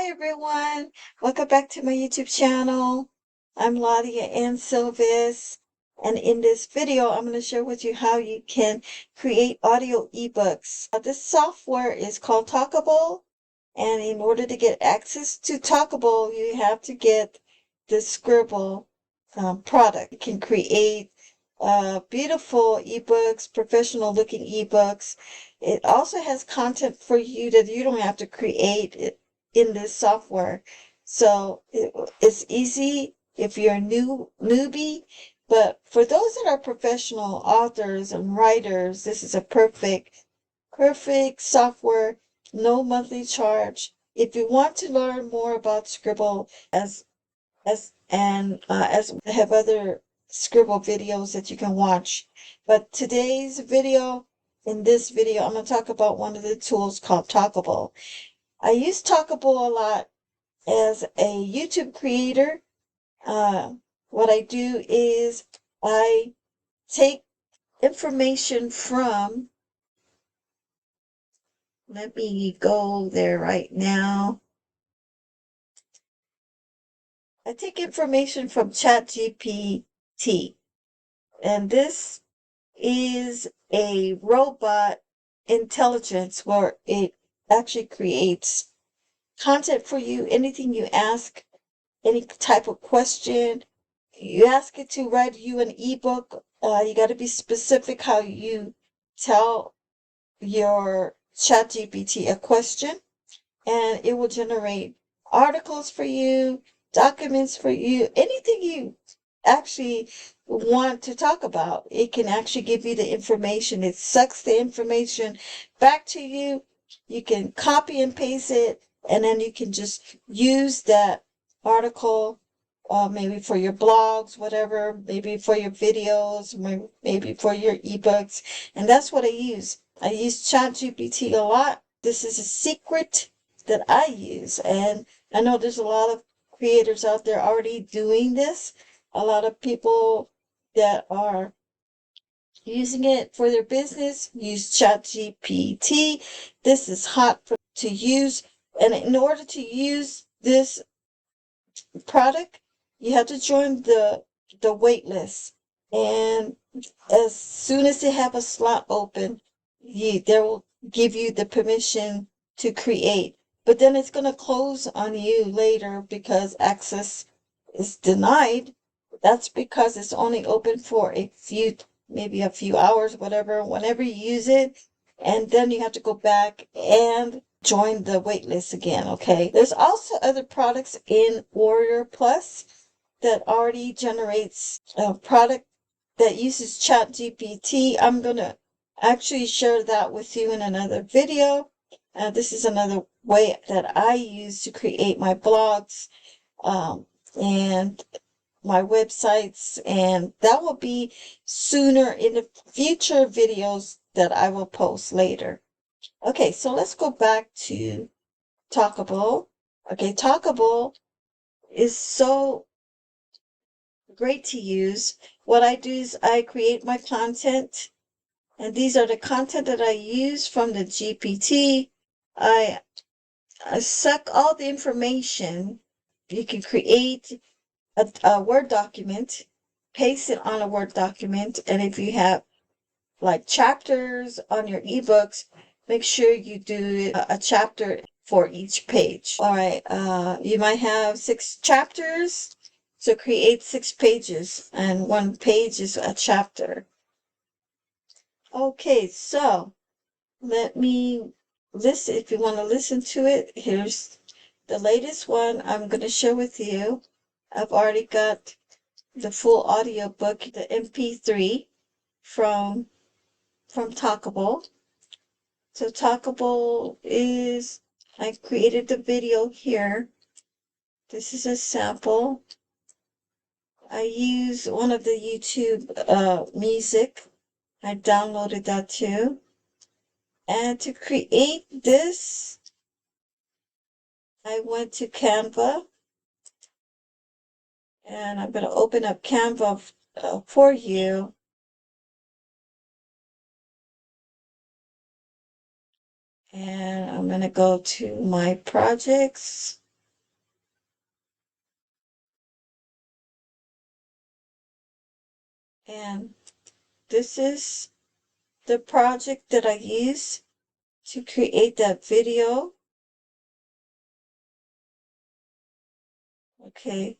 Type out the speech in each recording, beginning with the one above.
everyone, welcome back to my YouTube channel. I'm Ladia Ann Silvis, and in this video I'm going to share with you how you can create audio ebooks. This software is called Talkibble, and in order to get access to Talkibble you have to get the Scribble product. You can create beautiful ebooks, professional looking ebooks. It also has content for you that you don't have to create it in this software. So it's easy if you're a newbie, but for those that are professional authors and writers, this is a perfect software, no monthly charge. If you want to learn more about Scribble as I have other Scribble videos that you can watch. But in this video, I'm going to talk about one of the tools called Talkibble. I use Talkibble a lot as a YouTube creator. What I do is I take information from, let me go there right now. I take information from ChatGPT, and this is a robot intelligence where it actually creates content for you. Anything you ask, any type of question, you ask it to write you an ebook. You got to be specific how you tell your ChatGPT a question, and it will generate articles for you, documents for you, anything you actually want to talk about. It can actually give you the information. It sucks the information back to you. You can copy and paste it, and then you can just use that article, maybe for your blogs, whatever, maybe for your videos, maybe for your ebooks. And that's what I use. I use ChatGPT a lot. This is a secret that I use, and I know there's a lot of creators out there already doing this. A lot of people that are using it for their business use ChatGPT. This is hot to use, and in order to use this product, you have to join the wait list. And as soon as they have a slot open, they will give you the permission to create. But then it's going to close on you later because access is denied. That's because it's only open for maybe a few hours, whatever, whenever you use it. And then you have to go back and join the wait list again, okay? There's also other products in Warrior Plus that already generates a product that uses ChatGPT. I'm going to actually share that with you in another video. This is another way that I use to create my blogs and my websites, and that will be sooner in the future videos that I will post later. Okay, so let's go back to Talkibble. Okay, Talkibble is so great to use. What I do is I create my content, and these are the content that I use from the GPT. I suck all the information. You can create a Word document, paste it on a Word document, and if you have like chapters on your ebooks, make sure you do a chapter for each page. All right, you might have 6 chapters, so create 6 pages, and 1 page is a chapter. Okay, so let me listen. If you want to listen to it, here's the latest one I'm going to share with you. I've already got the full audio book, the MP3 from Talkibble. So Talkibble is, I created the video here. This is a sample. I use one of the YouTube music. I downloaded that too. And to create this, I went to Canva. And I'm going to open up Canva for you. And I'm going to go to my projects. And this is the project that I used to create that video. Okay.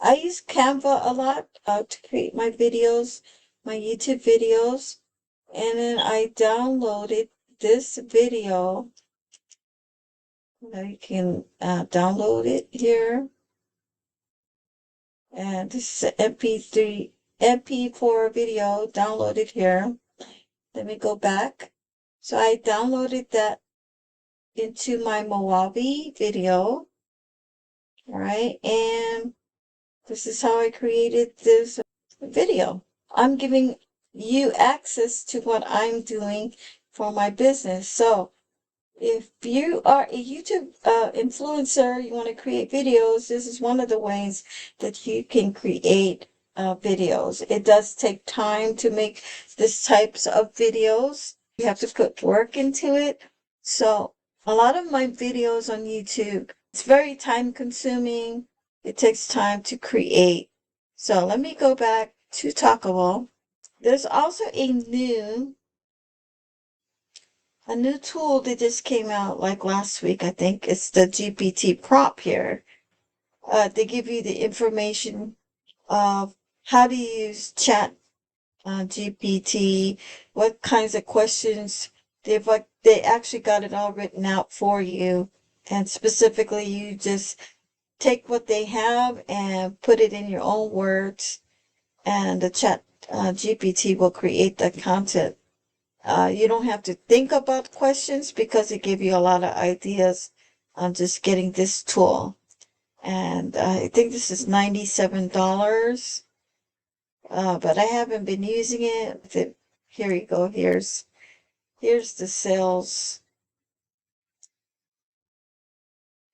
I use Canva a lot to create my videos, my YouTube videos. And then I downloaded this video. Now you can download it here. And this is an MP4 video downloaded here. Let me go back. So I downloaded that into my Mojave video. All right, and this is how I created this video. I'm giving you access to what I'm doing for my business. So if you are a YouTube influencer, you want to create videos, this is one of the ways that you can create videos. It does take time to make this types of videos. You have to put work into it. So a lot of my videos on YouTube, it's very time consuming. It takes time to create. So let me go back to Talkibble. There's also a new tool that just came out like last week, I think. It's the GPT prompt here. They give you the information of how to use chat GPT, what kinds of questions. They actually got it all written out for you. And specifically, you just take what they have and put it in your own words, and the chat GPT will create the content. You don't have to think about questions because it gives you a lot of ideas on just getting this tool. And I think this is $97. But I haven't been using it. Here you go. Here's the sales.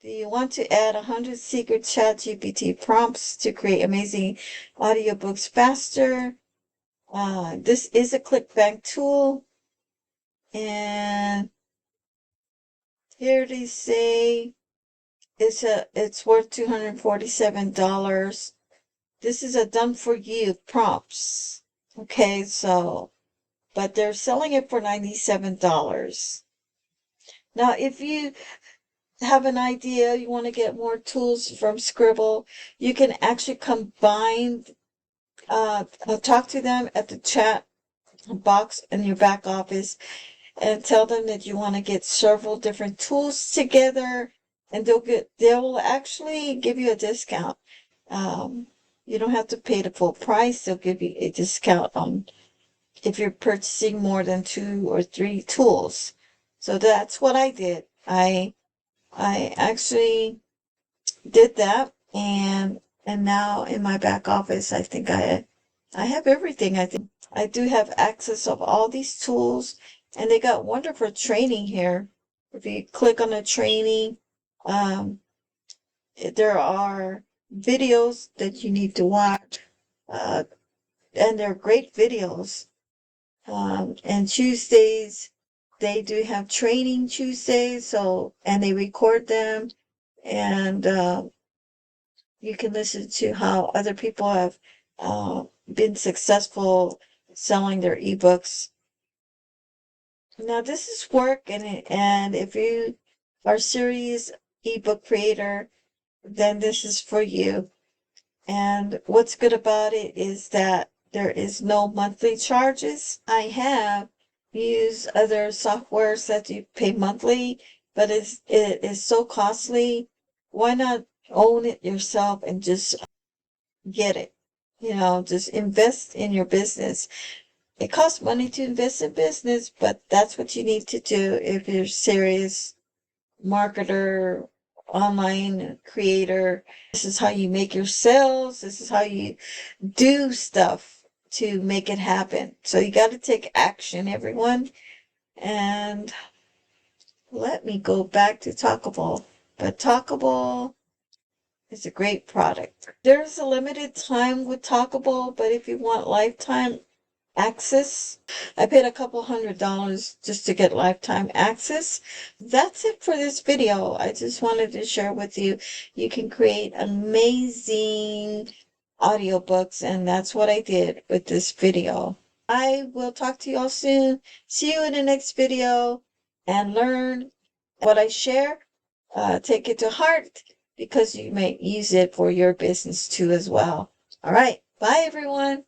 Do you want to add 100 secret chat GPT prompts to create amazing audiobooks faster? This is a ClickBank tool. And here they say it's worth $247. This is a done for you prompts. Okay, so but they're selling it for $97. Now, if you have an idea, you want to get more tools from Scribble, you can actually combine, talk to them at the chat box in your back office and tell them that you want to get several different tools together, and they will actually give you a discount. You don't have to pay the full price. They'll give you a discount on if you're purchasing more than 2 or 3 tools. So that's what I did. I actually did that, and now in my back office, I think I have everything. I think I do have access of all these tools, and they got wonderful training here. If you click on the training, there are videos that you need to watch, and they're great videos. And Tuesdays, they do have training Tuesdays, and they record them, and you can listen to how other people have been successful selling their ebooks. Now, this is work, and if you are a serious ebook creator, then this is for you. And what's good about it is that there is no monthly charges. I have used other softwares that you pay monthly, but it is so costly. Why not own it yourself and just get it? Just invest in your business. It costs money to invest in business, but that's what you need to do if you're serious marketer, online creator. This is how you make your sales. This is how you do stuff to make it happen. So you got to take action, everyone. And let me go back to Talkibble. But Talkibble is a great product. There's a limited time with Talkibble, but if you want lifetime access, I paid a couple $100 just to get lifetime access. That's it for this video. I just wanted to share with you. You can create amazing audiobooks, and that's what I did with this video. I will talk to you all soon. See you in the next video, and learn what I share. Take it to heart, because you may use it for your business too as well. All right. Bye, everyone.